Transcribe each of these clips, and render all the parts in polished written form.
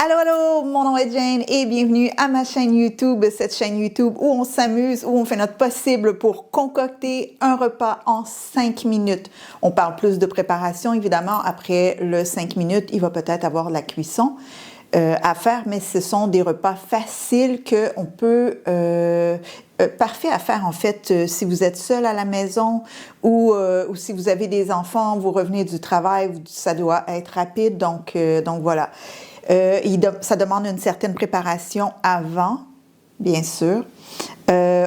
Allô, allô, mon nom est Jane et bienvenue à ma chaîne YouTube, cette chaîne YouTube où on s'amuse, où on fait notre possible pour concocter un repas en 5 minutes. On parle plus de préparation, évidemment, après le 5 minutes, il va peut-être avoir la cuisson à faire, mais ce sont des repas faciles qu'on peut... parfait à faire en fait si vous êtes seul à la maison ou si vous avez des enfants, vous revenez du travail, ça doit être rapide, donc voilà. Ça demande une certaine préparation avant, bien sûr.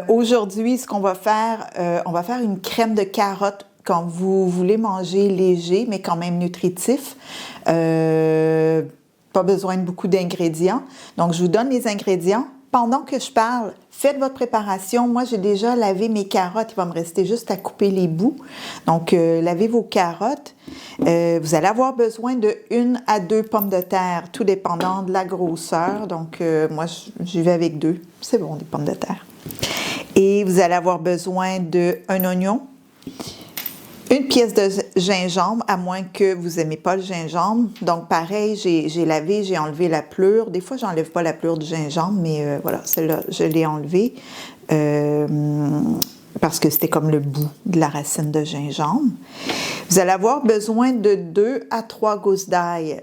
Aujourd'hui, ce qu'on va faire, on va faire une crème de carottes quand vous voulez manger léger, mais quand même nutritif. Pas besoin de beaucoup d'ingrédients. Donc, je vous donne les ingrédients. Pendant que je parle, faites votre préparation. Moi, j'ai déjà lavé mes carottes. Il va me rester juste à couper les bouts. Donc, lavez vos carottes. Vous allez avoir besoin de 1 à 2 pommes de terre, tout dépendant de la grosseur. Donc, moi, j'y vais avec 2. C'est bon, des pommes de terre. Et vous allez avoir besoin d'un oignon, une pièce de gingembre, à moins que vous n'aimez pas le gingembre. Donc, pareil, j'ai lavé, j'ai enlevé la pleure. Des fois, je n'enlève pas la pleure du gingembre, mais voilà, celle-là, je l'ai enlevée parce que c'était comme le bout de la racine de gingembre. Vous allez avoir besoin de 2 à 3 gousses d'ail.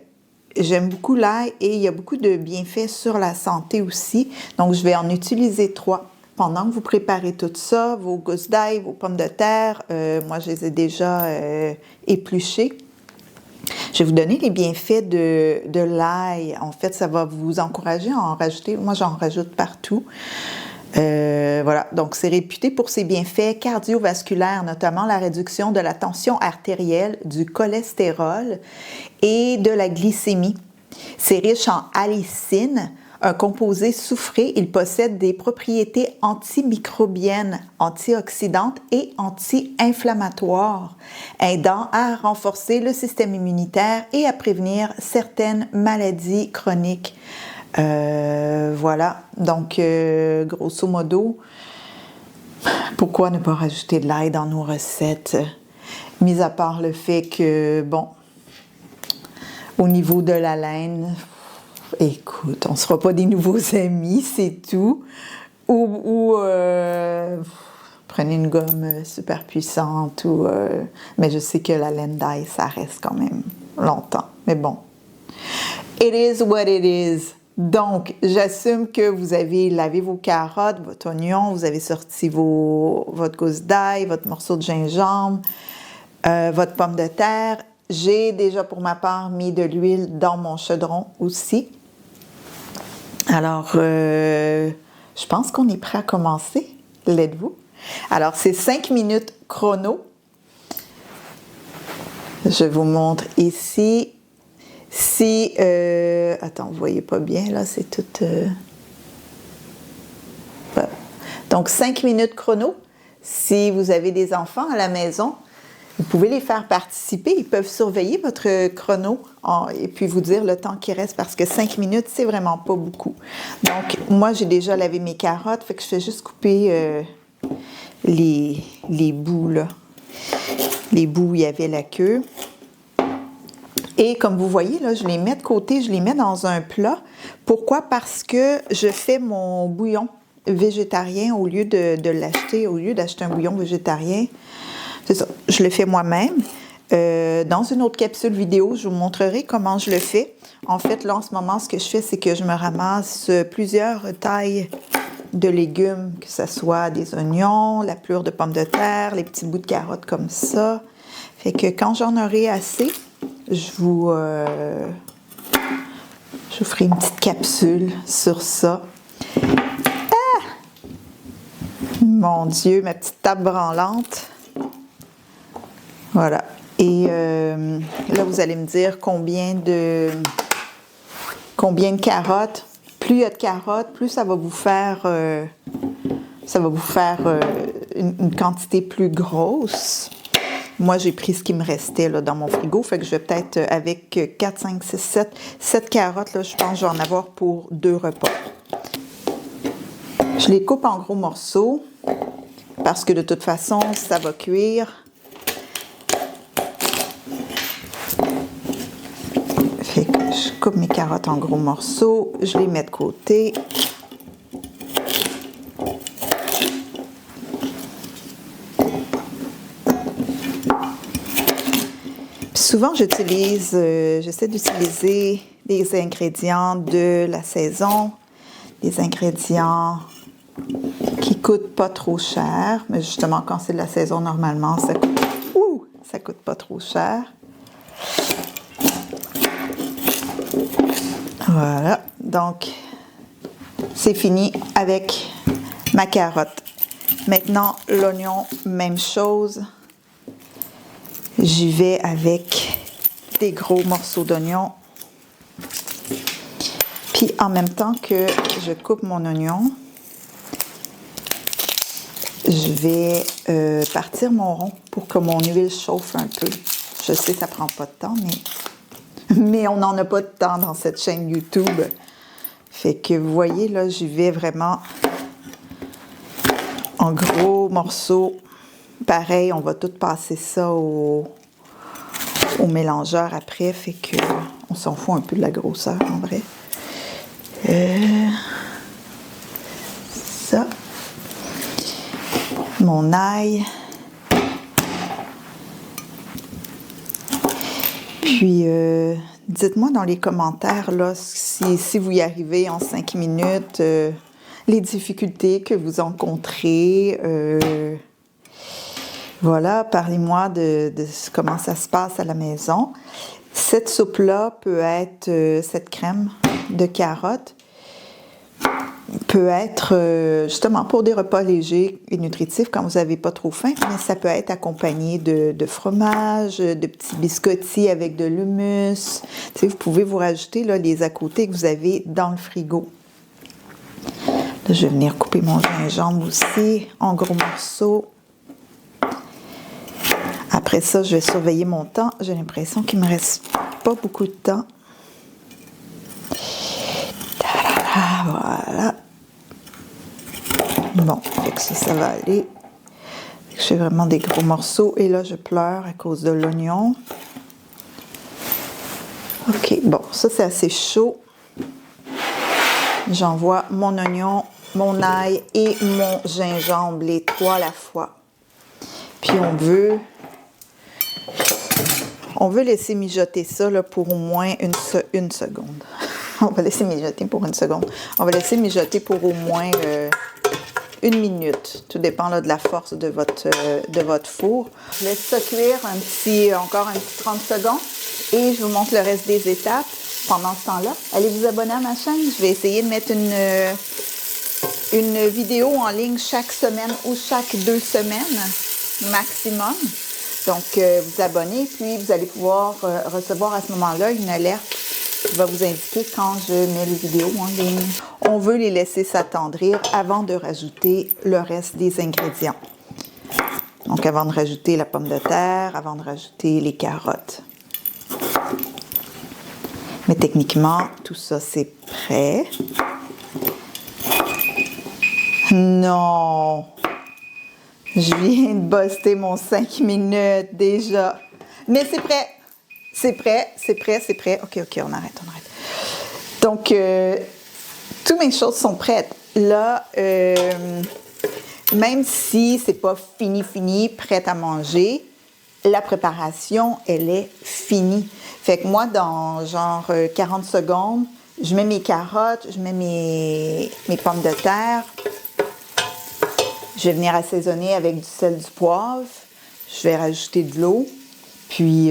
J'aime beaucoup l'ail et il y a beaucoup de bienfaits sur la santé aussi. Donc, je vais en utiliser 3. Pendant que vous préparez tout ça, vos gousses d'ail, vos pommes de terre, moi, je les ai déjà épluchées. Je vais vous donner les bienfaits de l'ail. En fait, ça va vous encourager à en rajouter. Moi, j'en rajoute partout. Voilà, donc c'est réputé pour ses bienfaits cardiovasculaires, notamment la réduction de la tension artérielle, du cholestérol et de la glycémie. C'est riche en allicine, un composé soufré. Il possède des propriétés antimicrobiennes, antioxydantes et anti-inflammatoires, aidant à renforcer le système immunitaire et à prévenir certaines maladies chroniques. Voilà, donc grosso modo, pourquoi ne pas rajouter de l'ail dans nos recettes? Mis à part le fait que, bon, au niveau de la laine, écoute, on ne sera pas des nouveaux amis, c'est tout. Ou prenez une gomme super puissante, mais je sais que la laine d'ail, ça reste quand même longtemps. Mais bon, it is what it is. Donc, j'assume que vous avez lavé vos carottes, votre oignon, vous avez sorti votre gousse d'ail, votre morceau de gingembre, votre pomme de terre. J'ai déjà pour ma part mis de l'huile dans mon chaudron aussi. Alors, je pense qu'on est prêt à commencer. L'êtes-vous? Alors, c'est 5 minutes chrono. Je vous montre ici. Si, attends, vous ne voyez pas bien, là, c'est tout... Voilà. Donc, 5 minutes chrono. Si vous avez des enfants à la maison, vous pouvez les faire participer. Ils peuvent surveiller votre chrono et puis vous dire le temps qui reste parce que 5 minutes, c'est vraiment pas beaucoup. Donc, moi, j'ai déjà lavé mes carottes, fait que je fais juste couper les bouts, là. Les bouts où il y avait la queue. Et comme vous voyez, là, je les mets de côté, je les mets dans un plat. Pourquoi? Parce que je fais mon bouillon végétarien au lieu de l'acheter, au lieu d'acheter un bouillon végétarien. C'est ça, je le fais moi-même. Dans une autre capsule vidéo, je vous montrerai comment je le fais. En fait, là, en ce moment, ce que je fais, c'est que je me ramasse plusieurs tailles de légumes, que ce soit des oignons, la pelure de pommes de terre, les petits bouts de carottes comme ça. Fait que quand j'en aurai assez, je vous ferai une petite capsule sur ça. Ah! Mon Dieu, ma petite table branlante. Voilà. Et là, vous allez me dire combien de carottes. Plus il y a de carottes, plus ça va vous faire, une quantité plus grosse. Moi, j'ai pris ce qui me restait là, dans mon frigo. Fait que je vais peut-être, avec 4, 5, 6, 7 carottes, là, je pense que je vais en avoir pour 2 repas. Je les coupe en gros morceaux parce que de toute façon, ça va cuire. Fait que je coupe coupe mes carottes en gros morceaux, je les mets de côté. Puis souvent, j'essaie d'utiliser des ingrédients de la saison, des ingrédients qui coûtent pas trop cher, mais justement, quand c'est de la saison, normalement, ça coûte pas trop cher. Voilà, donc c'est fini avec ma carotte. Maintenant, l'oignon, même chose. J'y vais avec des gros morceaux d'oignon. Puis en même temps que je coupe mon oignon, je vais partir mon rond pour que mon huile chauffe un peu. Je sais que ça prend pas de temps, mais on n'en a pas de temps dans cette chaîne YouTube. Fait que vous voyez, là, j'y vais vraiment en gros morceaux. Pareil, on va tout passer ça au mélangeur après. Fait que on s'en fout un peu de la grosseur, en vrai. Ça. Mon ail. Puis, dites-moi dans les commentaires là, si vous y arrivez en 5 minutes, les difficultés que vous rencontrez. Voilà, parlez-moi de comment ça se passe à la maison. Cette soupe-là peut être, cette crème de carottes, peut être justement pour des repas légers et nutritifs quand vous n'avez pas trop faim, mais ça peut être accompagné de fromage, de petits biscottis avec de l'hummus. Tu sais, vous pouvez vous rajouter là, les à côté que vous avez dans le frigo. Là, je vais venir couper mon gingembre aussi en gros morceaux. Après ça, je vais surveiller mon temps. J'ai l'impression qu'il ne me reste pas beaucoup de temps. Voilà. Bon, fait que ça va aller. Je fais vraiment des gros morceaux. Et là, je pleure à cause de l'oignon. OK, bon, ça c'est assez chaud. J'envoie mon oignon, mon ail et mon gingembre, les trois à la fois. Puis on veut laisser mijoter ça là, pour au moins une seconde. On va laisser mijoter pour une seconde. On va laisser mijoter pour au moins 1 minute. Tout dépend là, de la force de votre four. Je laisse ça cuire encore un petit 30 secondes et je vous montre le reste des étapes. Pendant ce temps-là, allez vous abonner à ma chaîne. Je vais essayer de mettre une vidéo en ligne chaque semaine ou chaque 2 semaines maximum. Donc, vous abonnez, puis vous allez pouvoir recevoir à ce moment-là une alerte qui va vous indiquer quand je mets les vidéos en ligne. On veut les laisser s'attendrir avant de rajouter le reste des ingrédients. Donc, avant de rajouter la pomme de terre, avant de rajouter les carottes. Mais techniquement, tout ça, c'est prêt. Non! Je viens de buster mon 5 minutes déjà. Mais c'est prêt. C'est prêt, c'est prêt, c'est prêt. OK, on arrête. Donc, toutes mes choses sont prêtes. Là, même si c'est pas fini, prête à manger, la préparation, elle est finie. Fait que moi, dans genre 40 secondes, je mets mes carottes, je mets mes pommes de terre. Je vais venir assaisonner avec du sel, du poivre. Je vais rajouter de l'eau. Puis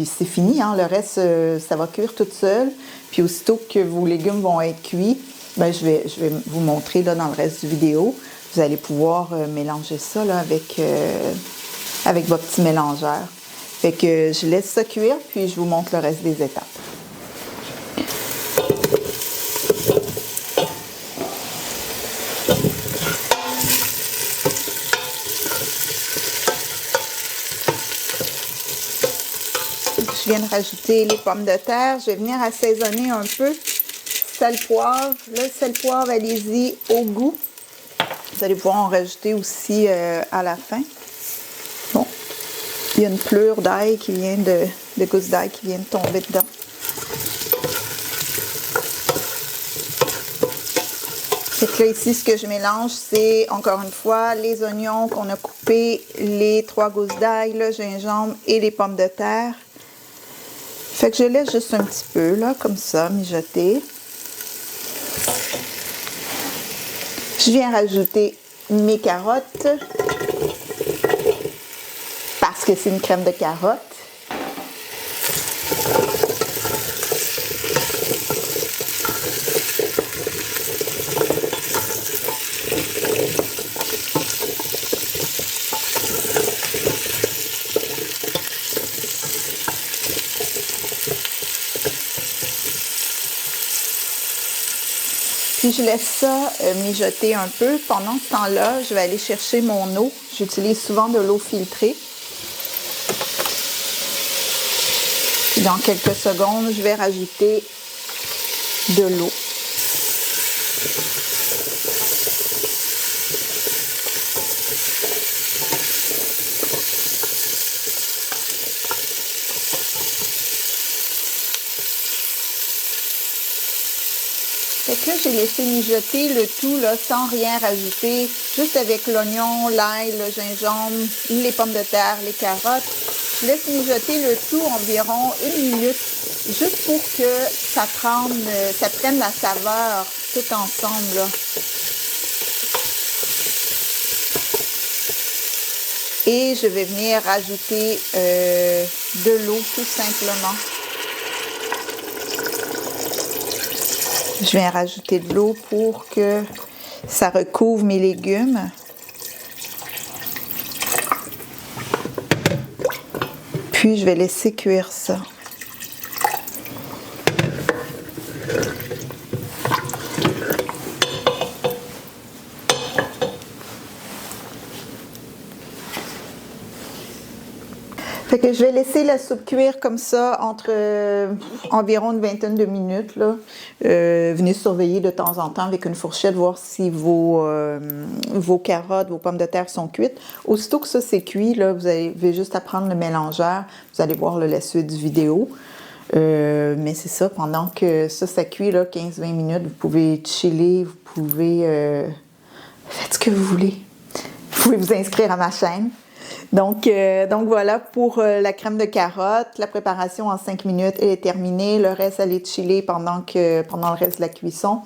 c'est fini. Hein? Le reste, ça va cuire tout seul. Puis aussitôt que vos légumes vont être cuits, ben, je vais vous montrer là, dans le reste du vidéo. Vous allez pouvoir mélanger ça là, avec votre petit mélangeur. Fait que je laisse ça cuire, puis je vous montre le reste des étapes. Je viens de rajouter les pommes de terre. Je vais venir assaisonner un peu. Sel, poivre. Le sel, poivre, allez-y au goût. Vous allez pouvoir en rajouter aussi à la fin. Bon. Il y a une pleure d'ail qui vient de gousses d'ail qui vient de tomber dedans. Fait que là, ici, ce que je mélange, c'est, encore une fois, les oignons qu'on a coupés, les 3 gousses d'ail, le gingembre et les pommes de terre. Fait que je laisse juste un petit peu, là, comme ça, mijoter. Je viens rajouter mes carottes, parce que c'est une crème de carottes. Puis je laisse ça mijoter un peu. Pendant ce temps-là, je vais aller chercher mon eau. J'utilise souvent de l'eau filtrée. Puis dans quelques secondes, je vais rajouter de l'eau. Fait que là, j'ai laissé mijoter le tout là, sans rien rajouter, juste avec l'oignon, l'ail, le gingembre, les pommes de terre, les carottes. Je laisse mijoter le tout environ 1 minute, juste pour que ça prenne la saveur tout ensemble, là. Et je vais venir rajouter de l'eau tout simplement. Je viens rajouter de l'eau pour que ça recouvre mes légumes. Puis je vais laisser cuire ça. Fait que je vais laisser la soupe cuire comme ça entre environ une vingtaine de minutes, là. Venez surveiller de temps en temps avec une fourchette, voir si vos carottes, vos pommes de terre sont cuites. Aussitôt que ça c'est cuit, là, vous avez juste à prendre le mélangeur. Vous allez voir là, la suite du vidéo. Mais c'est ça, pendant que ça cuit, 15-20 minutes, vous pouvez chiller, vous pouvez... faites ce que vous voulez. Vous pouvez vous inscrire à ma chaîne. Donc voilà pour la crème de carotte. La préparation en 5 minutes, elle est terminée. Le reste, allez chiller pendant le reste de la cuisson.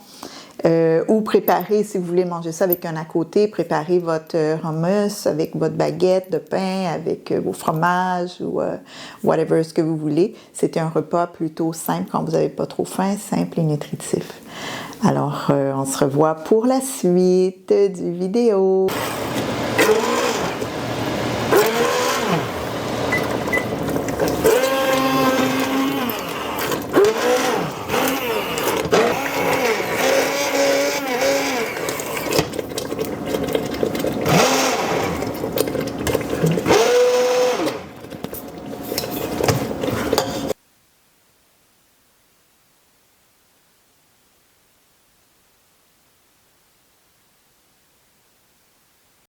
Ou préparer, si vous voulez manger ça avec un à côté, préparez votre hummus avec votre baguette de pain, avec vos fromages ou whatever ce que vous voulez. C'est un repas plutôt simple quand vous n'avez pas trop faim, simple et nutritif. Alors, on se revoit pour la suite du vidéo.